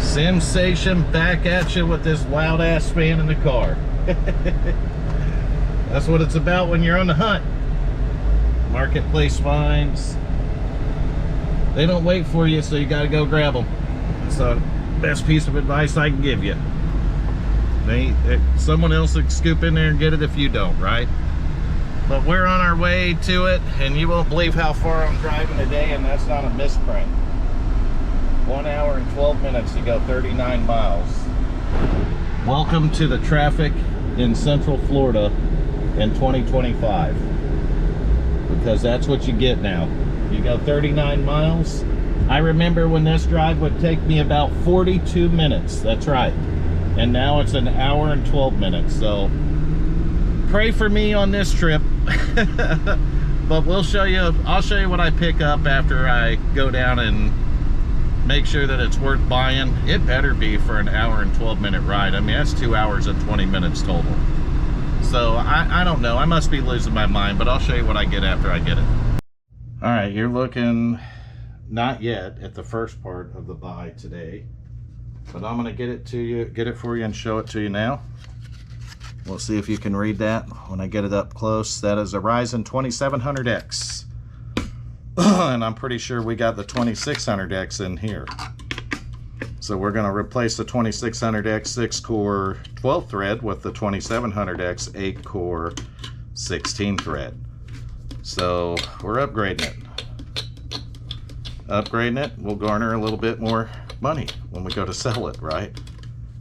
Sensation back at you with this loud ass fan in the car. That's what it's about when you're on the hunt. Marketplace finds, they don't wait for you, so you got to go grab them. That's the best piece of advice I can give you. Someone else will scoop in there and get it if you don't, right? But we're on our way to it, and you won't believe how far I'm driving today, and that's not a misprint. 1 hour and 12 minutes to go 39 miles. Welcome to the traffic in Central Florida in 2025. Because that's what you get now. You go 39 miles. I remember when this drive would take me about 42 minutes. That's right. And now it's 1 hour and 12 minutes. So pray for me on this trip. But we'll show you, I'll show you what I pick up after I go down and make sure that it's worth buying. It better be for 1 hour and 12 minute ride. I mean, that's 2 hours and 20 minutes total. So I don't know, I must be losing my mind, but I'll show you what I get after I get it. All right, you're looking not yet at the first part of the buy today, but I'm gonna get it for you and show it to you now. We'll see if you can read that when I get it up close. That is a Ryzen 2700X. And I'm pretty sure we got the 2600X in here. So we're going to replace the 2600X 6-core 12 thread with the 2700X 8-core 16 thread. So we're upgrading it. Upgrading it will garner a little bit more money when we go to sell it, right?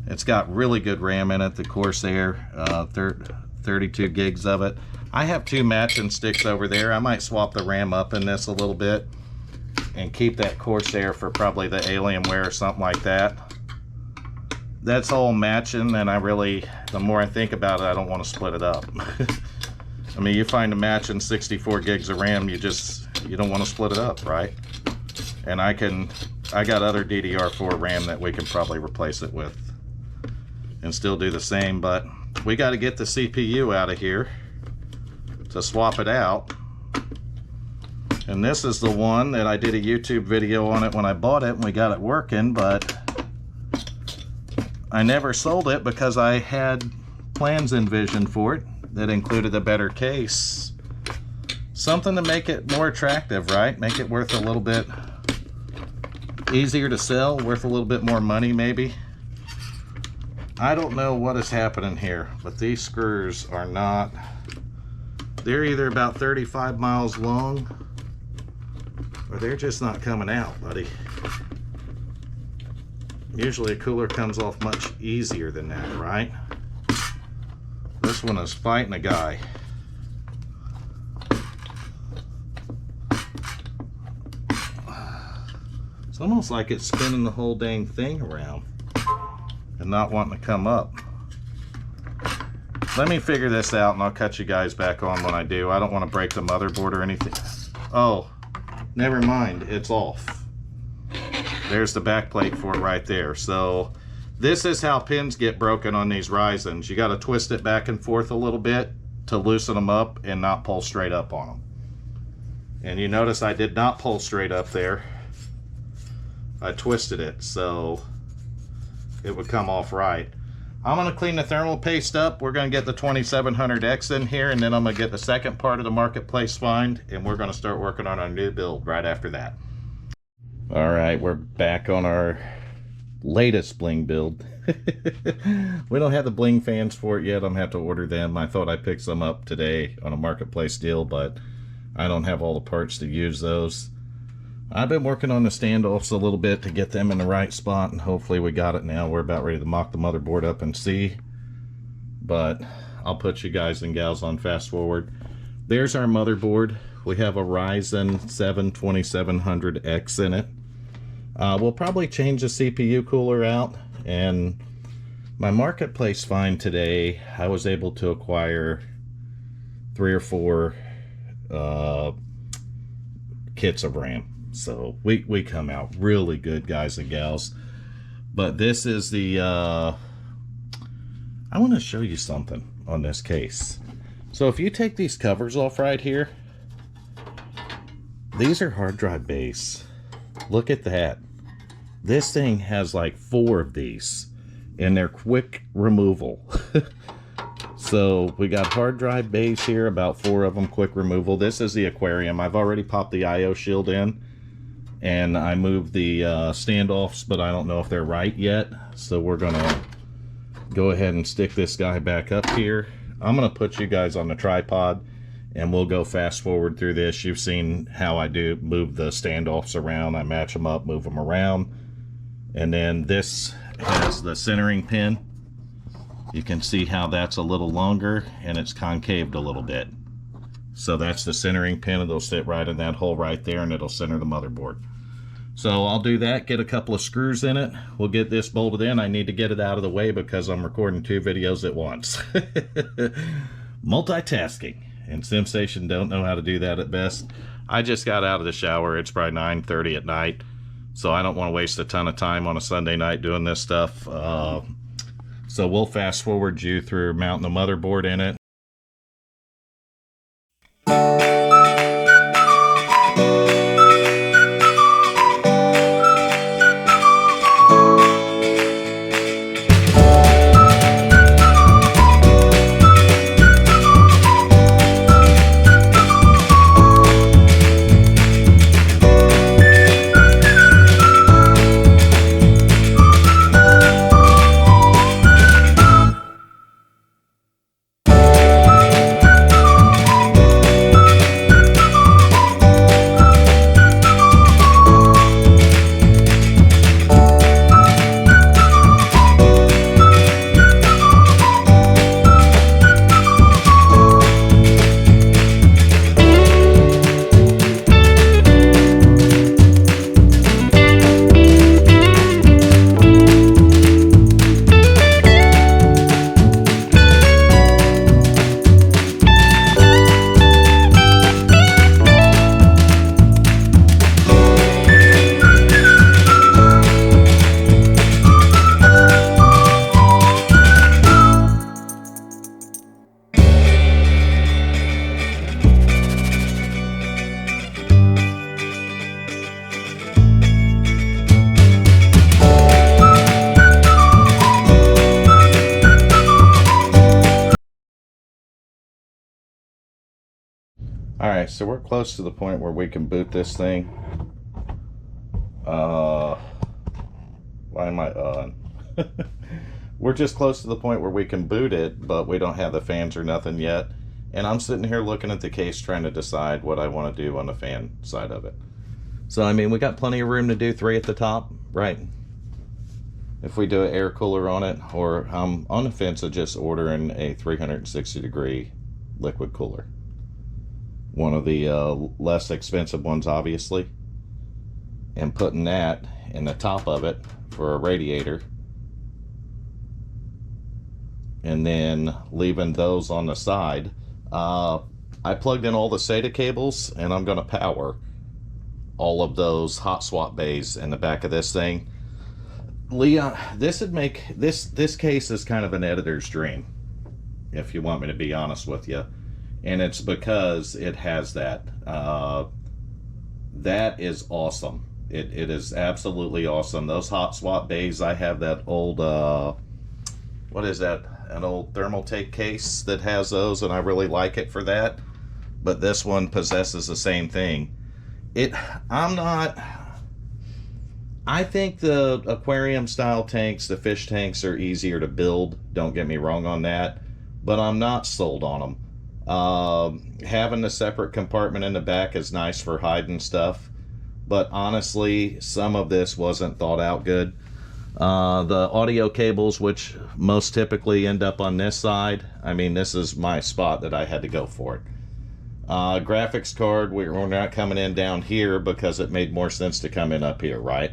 It's got really good RAM in it, the Corsair, 32 gigs of it. I have 2 matching sticks over there. I might swap the RAM up in this a little bit and keep that Corsair for probably the Alienware or something like that. That's all matching, and the more I think about it, I don't want to split it up. I mean, you find a matching 64 gigs of RAM, you don't want to split it up, right? And I got other DDR4 RAM that we can probably replace it with and still do the same, but we got to get the CPU out of here to swap it out. And this is the one that I did a YouTube video on it when I bought it and we got it working, but I never sold it because I had plans envisioned for it that included a better case. Something to make it more attractive, right? Make it worth a little bit easier to sell, worth a little bit more money maybe. I don't know what is happening here, but these screws are not, they're either about 35 miles long or they're just not coming out, buddy. Usually a cooler comes off much easier than that, right? This one is fighting a guy. It's almost like it's spinning the whole dang thing around and not wanting to come up. Let me figure this out and I'll cut you guys back on when I do. I don't want to break the motherboard or anything. Oh, never mind, it's off. There's the back plate for it right there. So this is how pins get broken on these Ryzens. You got to twist it back and forth a little bit to loosen them up and not pull straight up on them. And you notice I did not pull straight up there. I twisted it so it would come off right. I'm going to clean the thermal paste up. We're going to get the 2700X in here, and then I'm going to get the second part of the marketplace find, and we're going to start working on our new build right after that. All right, we're back on our latest bling build. We don't have the bling fans for it yet. I'm going to have to order them. I thought I picked some up today on a marketplace deal, but I don't have all the parts to use those. I've been working on the standoffs a little bit to get them in the right spot, and hopefully we got it now. We're about ready to mock the motherboard up and see, but I'll put you guys and gals on fast forward. There's our motherboard. We have a Ryzen 7 2700X in it. We'll probably change the CPU cooler out, and my marketplace find today, I was able to acquire 3 or 4 kits of RAM. So we come out really good, guys and gals. But this is the I want to show you something on this case. So if you take these covers off right here, these are hard drive base. Look at that. This thing has like 4 of these, and they're quick removal. So we got hard drive bays here, about 4 of them, quick removal. This is the aquarium. I've already popped the IO shield in, and I moved the standoffs, but I don't know if they're right yet. So we're gonna go ahead and stick this guy back up here. I'm gonna put you guys on the tripod, and we'll go fast forward through this. You've seen how I do move the standoffs around. I match them up, move them around. And then this has the centering pin. You can see how that's a little longer and it's concaved a little bit. So that's the centering pin. It'll sit right in that hole right there, and it'll center the motherboard. So I'll do that, get a couple of screws in it. We'll get this bolted in. I need to get it out of the way because I'm recording 2 videos at once. Multitasking. And SimStation don't know how to do that at best. I just got out of the shower. It's probably 9:30 at night. So I don't want to waste a ton of time on a Sunday night doing this stuff. So we'll fast forward you through mounting the motherboard in it. Alright, so we're close to the point where we can boot this thing. Why am I on? We're just close to the point where we can boot it, but we don't have the fans or nothing yet. And I'm sitting here looking at the case trying to decide what I want to do on the fan side of it. So, I mean, we got plenty of room to do 3 at the top, right? If we do an air cooler on it, or I'm on the fence of just ordering a 360-degree liquid cooler. One of the less expensive ones, obviously, and putting that in the top of it for a radiator, and then leaving those on the side. I plugged in all the SATA cables, and I'm going to power all of those hot swap bays in the back of this thing. Leon, this would make this case is kind of an editor's dream, if you want me to be honest with you. And it's because it has that. That is awesome. It is absolutely awesome. Those hot swap bays, I have that old, what is that? An old Thermaltake case that has those, and I really like it for that. But this one possesses the same thing. I think the aquarium style tanks, the fish tanks, are easier to build. Don't get me wrong on that. But I'm not sold on them. Having the separate compartment in the back is nice for hiding stuff, but honestly, some of this wasn't thought out good. The audio cables, which most typically end up on this side, I mean, this is my spot that I had to go for it. Graphics card, we're not coming in down here because it made more sense to come in up here, right?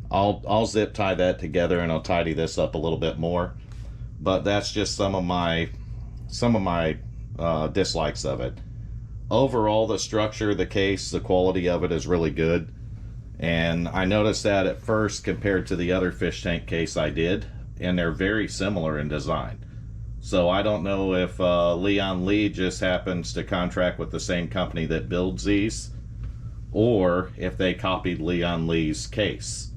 I'll zip tie that together, and I'll tidy this up a little bit more, but that's just some of my dislikes of it. Overall, the structure, the case, the quality of it is really good, and I noticed that at first compared to the other fish tank case I did, and they're very similar in design. So I don't know if Lian Li just happens to contract with the same company that builds these, or if they copied Lian Li's case.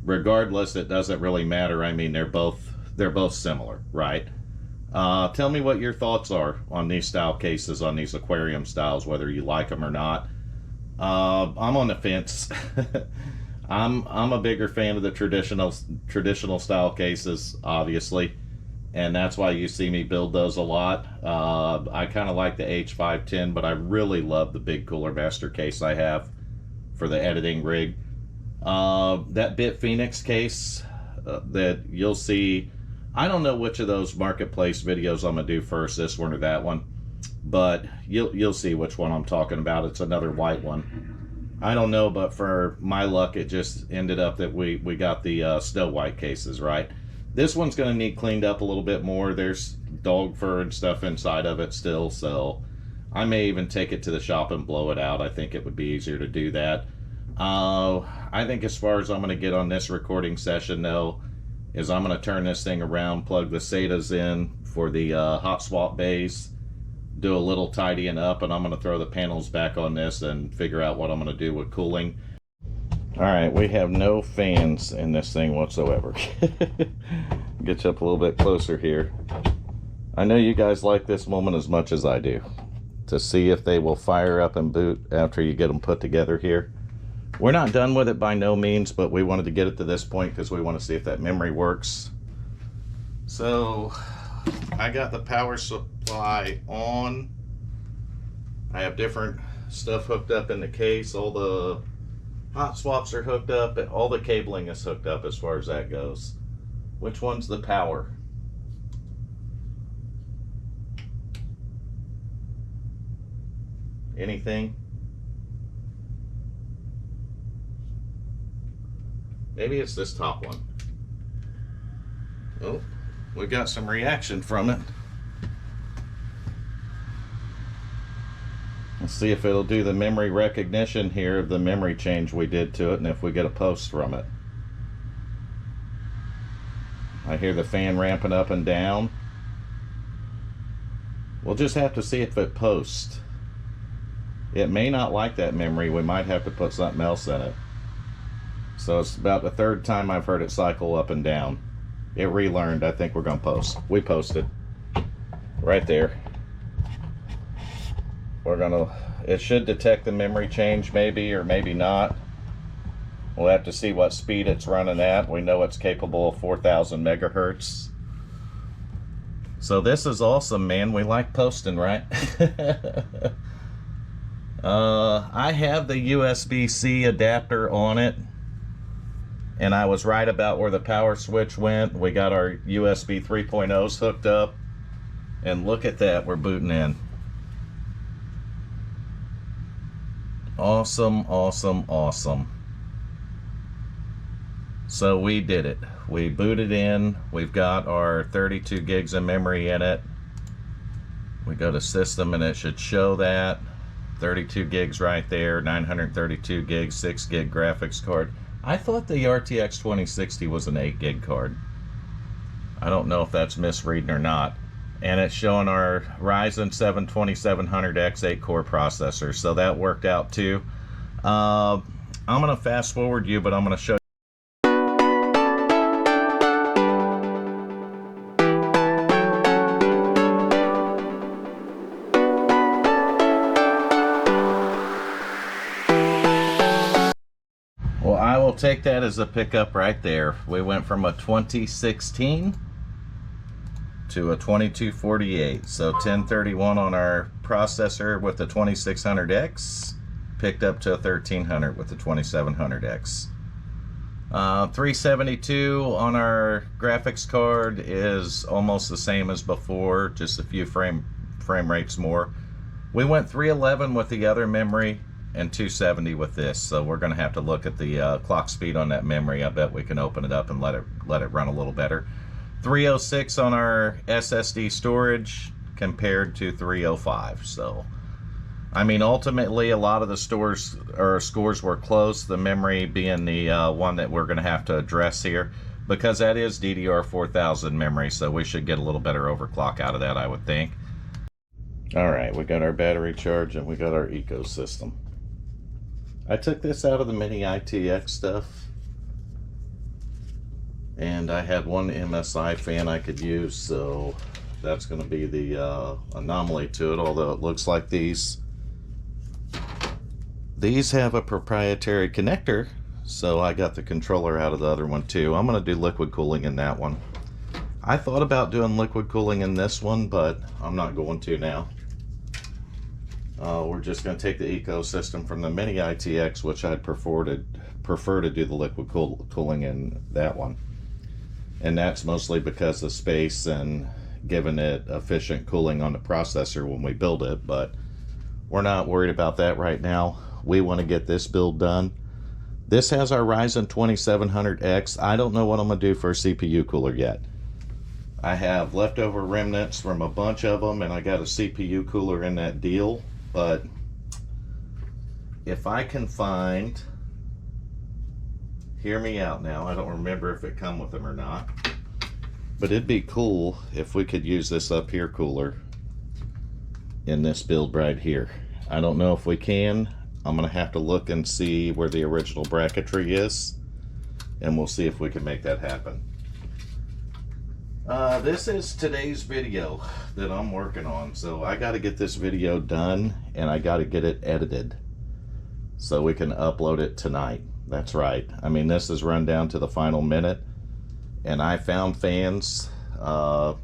regardless, it doesn't really matter. I mean, they're both similar, right? Tell me what your thoughts are on these style cases, on these aquarium styles, whether you like them or not. I'm on the fence. I'm a bigger fan of the traditional style cases, obviously, and that's why you see me build those a lot. I kind of like the H510, but I really love the big Cooler Master case I have for the editing rig. That Bit Phoenix case that you'll see, I don't know which of those marketplace videos I'm gonna do first, this one or that one, but you'll see which one I'm talking about. It's another white one. I don't know, but for my luck, it just ended up that we got the Snow White cases, right? This one's gonna need cleaned up a little bit more. There's dog fur and stuff inside of it still, so I may even take it to the shop and blow it out. I think it would be easier to do that. I think as far as I'm going to get on this recording session, though, is I'm going to turn this thing around, plug the SATAs in for the hot swap bays, do a little tidying up, and I'm going to throw the panels back on this and figure out what I'm going to do with cooling. Alright, we have no fans in this thing whatsoever. Get you up a little bit closer here. I know you guys like this moment as much as I do, to see if they will fire up and boot after you get them put together here. We're not done with it by no means, but we wanted to get it to this point because we want to see if that memory works. So I got the power supply on. I have different stuff hooked up in the case. All the hot swaps are hooked up, and all the cabling is hooked up as far as that goes. Which one's the power? Anything? Maybe it's this top one. Oh, we got some reaction from it. Let's see if it'll do the memory recognition here of the memory change we did to it, and if we get a post from it. I hear the fan ramping up and down. We'll just have to see if it posts. It may not like that memory. We might have to put something else in it. So it's about the third time I've heard it cycle up and down. It relearned. I think we're going to post. We posted. Right there. We're going to... It should detect the memory change maybe, or maybe not. We'll have to see what speed it's running at. We know it's capable of 4,000 megahertz. So this is awesome, man. We like posting, right? I have the USB-C adapter on it, and I was right about where the power switch went. We got our USB 3.0s hooked up, and look at that, we're booting in. Awesome, awesome, awesome. So we did it. We booted in. We've got our 32 gigs of memory in it. We go to system and it should show that. 32 gigs right there, 932 gigs, 6 gig graphics card. I thought the RTX 2060 was an 8 gig card. I don't know if that's misreading or not. And it's showing our Ryzen 7 2700X 8-core processor, so that worked out too. I'm going to fast forward you, but I'm going to show you. Well, I will take that as a pickup right there. We went from a 2016 to a 2248, so 1031 on our processor with the 2600X, picked up to a 1300 with the 2700X. 372 on our graphics card is almost the same as before, just a few frame rates more. We went 311 with the other memory and 270 with this, so we're going to have to look at the clock speed on that memory. I bet we can open it up and let it run a little better. 306 on our SSD storage compared to 305. So I mean, ultimately a lot of the scores were close, the memory being the one that we're going to have to address here, because that is DDR4000 memory, so we should get a little better overclock out of that, I would think. Alright, we got our battery charge and we got our ecosystem. I took this out of the mini ITX stuff and I had one MSI fan I could use, so that's going to be the anomaly to it. Although it looks like these have a proprietary connector, so I got the controller out of the other one too. I'm going to do liquid cooling in that one. I thought about doing liquid cooling in this one, but I'm not going to now. We're just going to take the ecosystem from the Mini ITX, which I'd prefer to do the liquid cooling in that one. And that's mostly because of space and giving it efficient cooling on the processor when we build it, but we're not worried about that right now. We want to get this build done. This has our Ryzen 2700X. I don't know what I'm going to do for a CPU cooler yet. I have leftover remnants from a bunch of them, and I got a CPU cooler in that deal, but if I can find, hear me out now, I don't remember if it come with them or not, but it'd be cool if we could use this up here cooler in this build right here. I don't know if we can. I'm gonna have to look and see where the original bracketry is, and we'll see if we can make that happen. This is today's video that I'm working on, so I got to get this video done and I got to get it edited so we can upload it tonight. That's right. I mean, this is run down to the final minute, and I found fans. I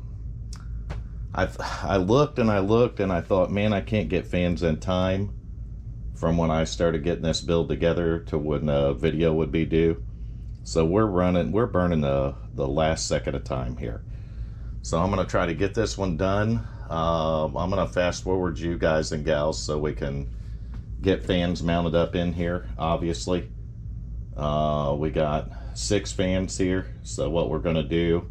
looked and I looked and I thought, man, I can't get fans in time from when I started getting this build together to when the video would be due. So we're burning the last second of time here. So I'm going to try to get this one done. I'm going to fast forward you guys and gals so we can get fans mounted up in here, obviously. We got 6 fans here. So what we're going to do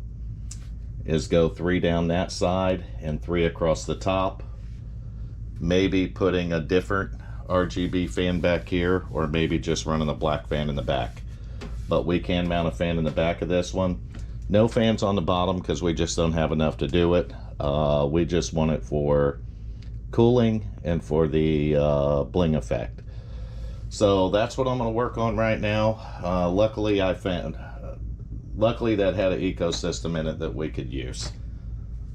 is go 3 down that side and 3 across the top. Maybe putting a different RGB fan back here, or maybe just running a black fan in the back. But we can mount a fan in the back of this one. No fans on the bottom because we just don't have enough to do it. We just want it for cooling and for the bling effect. So that's what I'm going to work on right now. Luckily that had an ecosystem in it that we could use.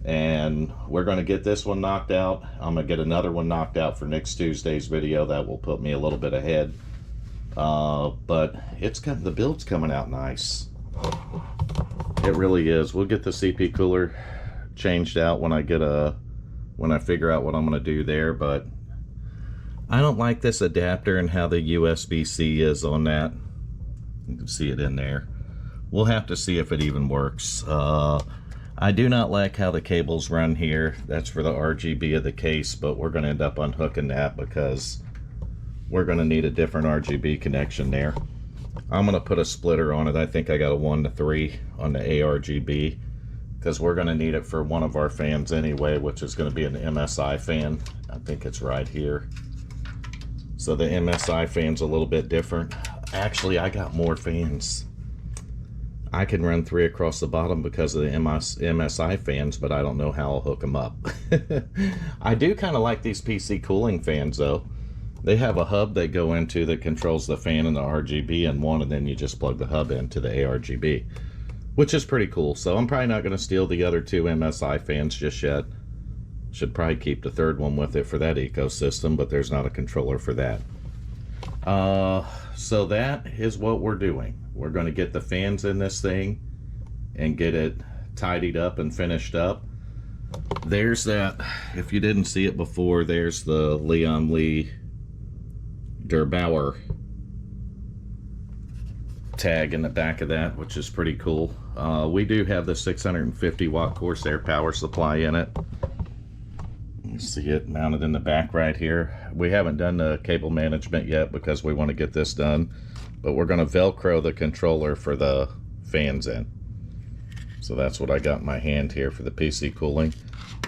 And we're going to get this one knocked out. I'm going to get another one knocked out for next Tuesday's video. That will put me a little bit ahead. But the build's coming out nice. It really is. We'll get the CP cooler changed out when I figure out what I'm going to do there, but I don't like this adapter and how the USB-C is on that. You can see it in there. We'll have to see if it even works. I do not like how the cables run here. That's for the RGB of the case, but we're going to end up unhooking that because we're going to need a different RGB connection there. I'm going to put a splitter on it. I think I got a 1-to-3 on the ARGB because we're going to need it for one of our fans anyway, which is going to be an MSI fan. I think it's right here. So the MSI fan's a little bit different. Actually, I got more fans. I can run 3 across the bottom because of the MSI fans, but I don't know how I'll hook them up. I do kind of like these PC cooling fans though. They have a hub they go into that controls the fan and the RGB in one, and then you just plug the hub into the ARGB, which is pretty cool. So I'm probably not going to steal the other 2 MSI fans just yet. Should probably keep the 3rd one with it for that ecosystem, but there's not a controller for that. So that is what we're doing. We're going to get the fans in this thing and get it tidied up and finished up. There's that, if you didn't see it before, there's the Lian Li Der Bauer tag in the back of that, which is pretty cool. We do have the 650 watt Corsair power supply in it. You see it mounted in the back right here. We haven't done the cable management yet because we want to get this done, but we're going to Velcro the controller for the fans in. So that's what I got in my hand here for the PC cooling.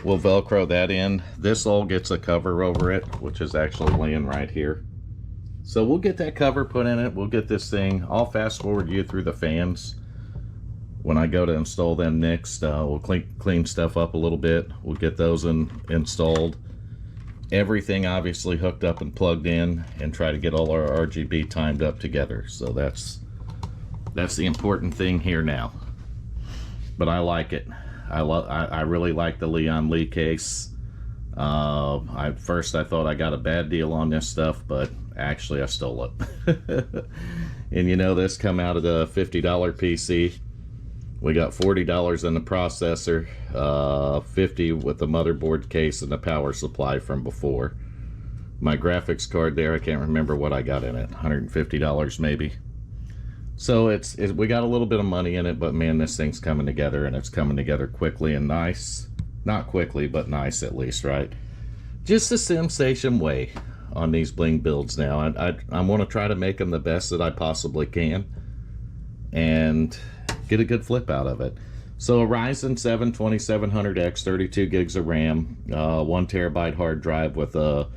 We'll Velcro that in. This all gets a cover over it, which is actually laying right here. So we'll get that cover put in it. We'll get this thing. I'll fast forward you through the fans. When I go to install them next, we'll clean stuff up a little bit. We'll get those installed. Everything obviously hooked up and plugged in, and try to get all our RGB timed up together. So that's the important thing here now. but I like it. I really like the Lian Li case. First I thought I got a bad deal on this stuff, but actually I stole it. And you know, this come out of the $50 PC. We got $40 in the processor, $50 with the motherboard case and the power supply from before. My graphics card there, I can't remember what I got in it, $150 maybe. So we got a little bit of money in it, but man, this thing's coming together, and it's coming together quickly and nice. Not quickly, but nice at least, right? Just the SimStation way on these bling builds now. I want to try to make them the best that I possibly can and get a good flip out of it. So a Ryzen 7 2700X, 32 gigs of RAM, 1 terabyte hard drive with a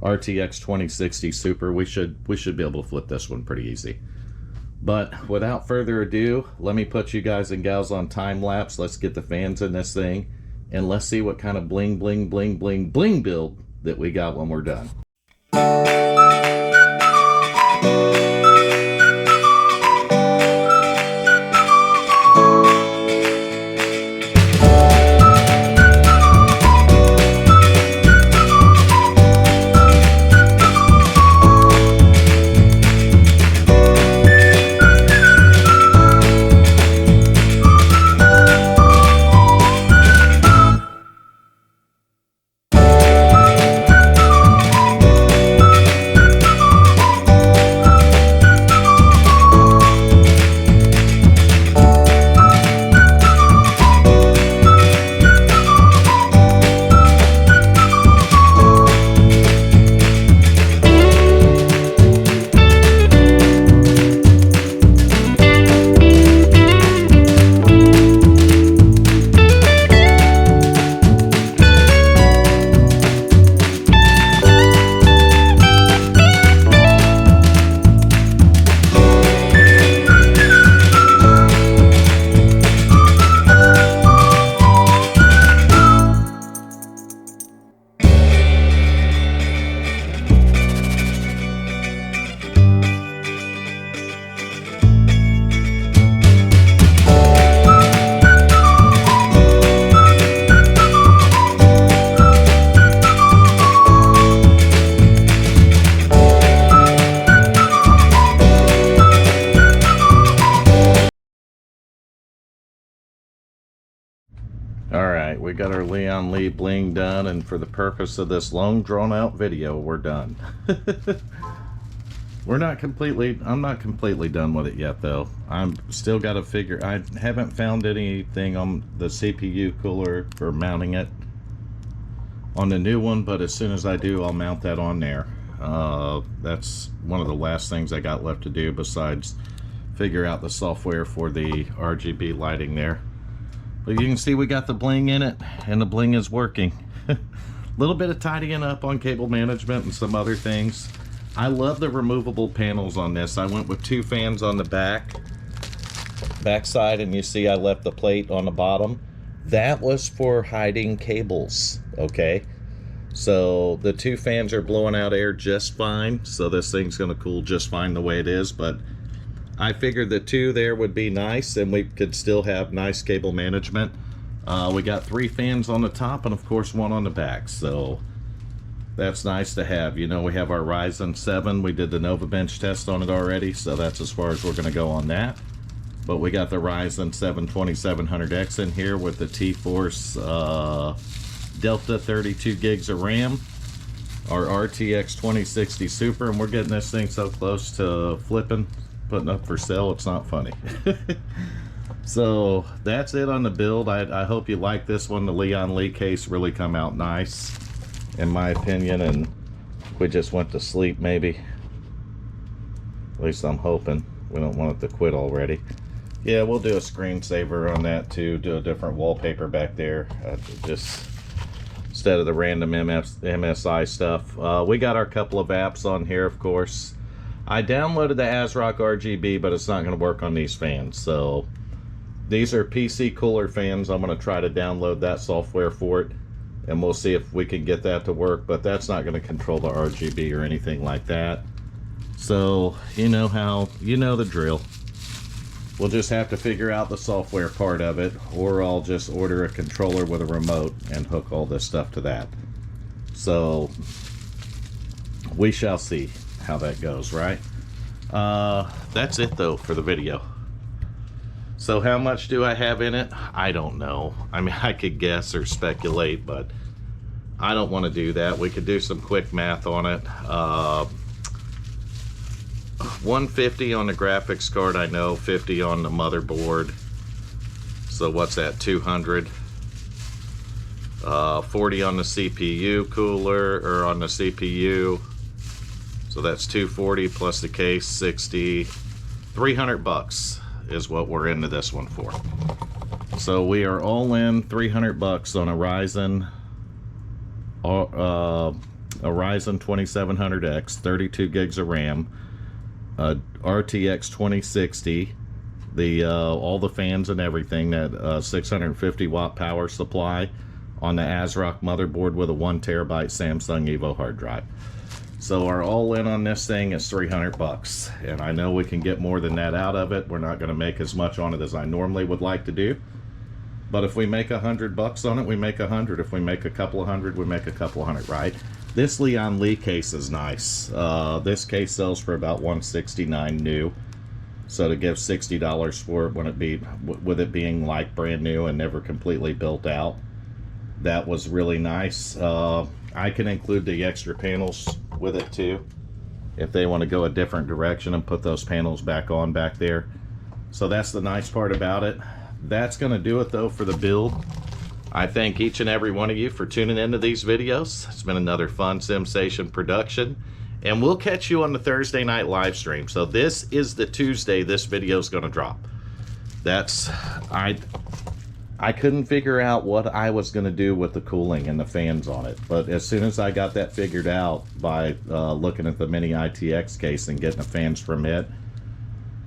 RTX 2060 Super. We should be able to flip this one pretty easy. But without further ado, let me put you guys and gals on time lapse. Let's get the fans in this thing, and let's see what kind of bling bling bling bling bling build that we got when we're done. Alright, we got our Lian Li bling done, and for the purpose of this long drawn out video, we're done. I'm not completely done with it yet though. I'm still got to figure, I haven't found anything on the CPU cooler for mounting it on the new one, but as soon as I do, I'll mount that on there. That's one of the last things I got left to do besides figure out the software for the RGB lighting there. But you can see we got the bling in it, and the bling is working. A little bit of tidying up on cable management and some other things. I love the removable panels on this. I went with 2 fans on the back side, and you see I left the plate on the bottom. That was for hiding cables, okay? So the 2 fans are blowing out air just fine, so this thing's gonna cool just fine the way it is, but I figured the 2 there would be nice, and we could still have nice cable management. We got 3 fans on the top, and of course 1 on the back, so that's nice to have. You know, we have our Ryzen 7. We did the Nova Bench test on it already, so that's as far as we're going to go on that. But we got the Ryzen 7 2700X in here with the T-Force Delta 32 gigs of RAM, our RTX 2060 Super, and we're getting this thing so close to flipping, putting up for sale, it's not funny. So that's it on the build. I hope you like this one. The Lian Li case really come out nice, in my opinion, and we just went to sleep maybe. At least I'm hoping. We don't want it to quit already. Yeah, we'll do a screensaver on that too, do a different wallpaper back there, just instead of the random MSI stuff. We got our couple of apps on here, of course. I downloaded the ASRock RGB, but it's not going to work on these fans. So these are PC cooler fans. I'm going to try to download that software for it, and we'll see if we can get that to work, but that's not going to control the RGB or anything like that. So you know the drill. We'll just have to figure out the software part of it, or I'll just order a controller with a remote and hook all this stuff to that. So we shall see how that goes, right? That's it though for the video. So how much do I have in it? I don't know. I mean, I could guess or speculate, but I don't want to do that. We could do some quick math on it. 150 on the graphics card, I know, 50 on the motherboard. So what's that, 200? 40 on the CPU cooler, or on the CPU. So that's 240 plus the case, 60. 300 bucks is what we're into this one for. So we are all in 300 bucks on a Ryzen, a Ryzen 2700X, 32 gigs of RAM, RTX 2060, all the fans and everything, that 650 watt power supply on the ASRock motherboard with a 1 terabyte Samsung Evo hard drive. So our all-in on this thing is 300 bucks, and I know we can get more than that out of it. We're not going to make as much on it as I normally would like to do, but if we make 100 bucks on it, we make 100. If we make a couple of hundred, we make a couple of hundred, right? This Lian Li case is nice. This case sells for about $169 new, so to give $60 for it with it being like brand new and never completely built out, that was really nice. I can include the extra panels with it too, if they want to go a different direction and put those panels back on back there. So that's the nice part about it. That's going to do it though for the build. I thank each and every one of you for tuning into these videos. It's been another fun SimStation production, and we'll catch you on the Thursday night live stream. So this is the Tuesday this video is going to drop. I couldn't figure out what I was going to do with the cooling and the fans on it, but as soon as I got that figured out by looking at the mini ITX case and getting the fans from it,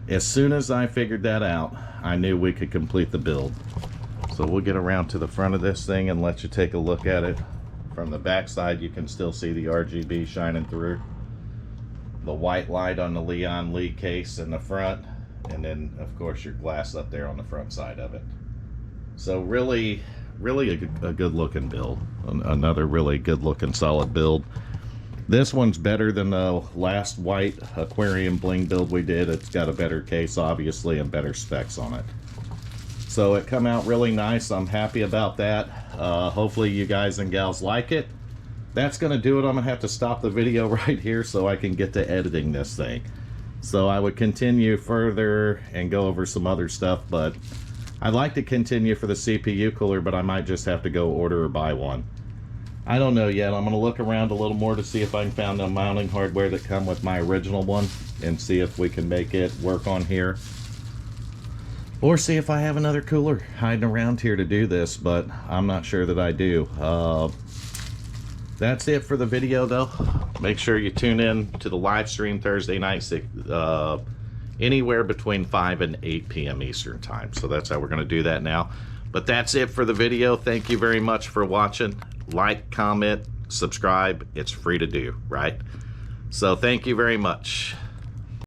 as soon as I figured that out, I knew we could complete the build. So we'll get around to the front of this thing and let you take a look at it. From the back side, you can still see the RGB shining through. The white light on the Lian Li case in the front, and then of course your glass up there on the front side of it. So really a good looking build. Another really good looking solid build. This one's better than the last white aquarium bling build we did. It's got a better case obviously and better specs on it. So it come out really nice. I'm happy about that. Hopefully you guys and gals like it. That's gonna do it. I'm gonna have to stop the video right here so I can get to editing this thing. So I would continue further and go over some other stuff, but I'd like to continue for the CPU cooler, but I might just have to go order or buy one. I don't know yet. I'm going to look around a little more to see if I can find the mounting hardware that come with my original one and see if we can make it work on here. Or see if I have another cooler hiding around here to do this, but I'm not sure that I do. That's it for the video though. Make sure you tune in to the live stream Thursday night, anywhere between 5 and 8 p.m. Eastern time. So that's how we're going to do that now. But that's it for the video. Thank you very much for watching. Like, comment, subscribe. It's free to do, right? So thank you very much.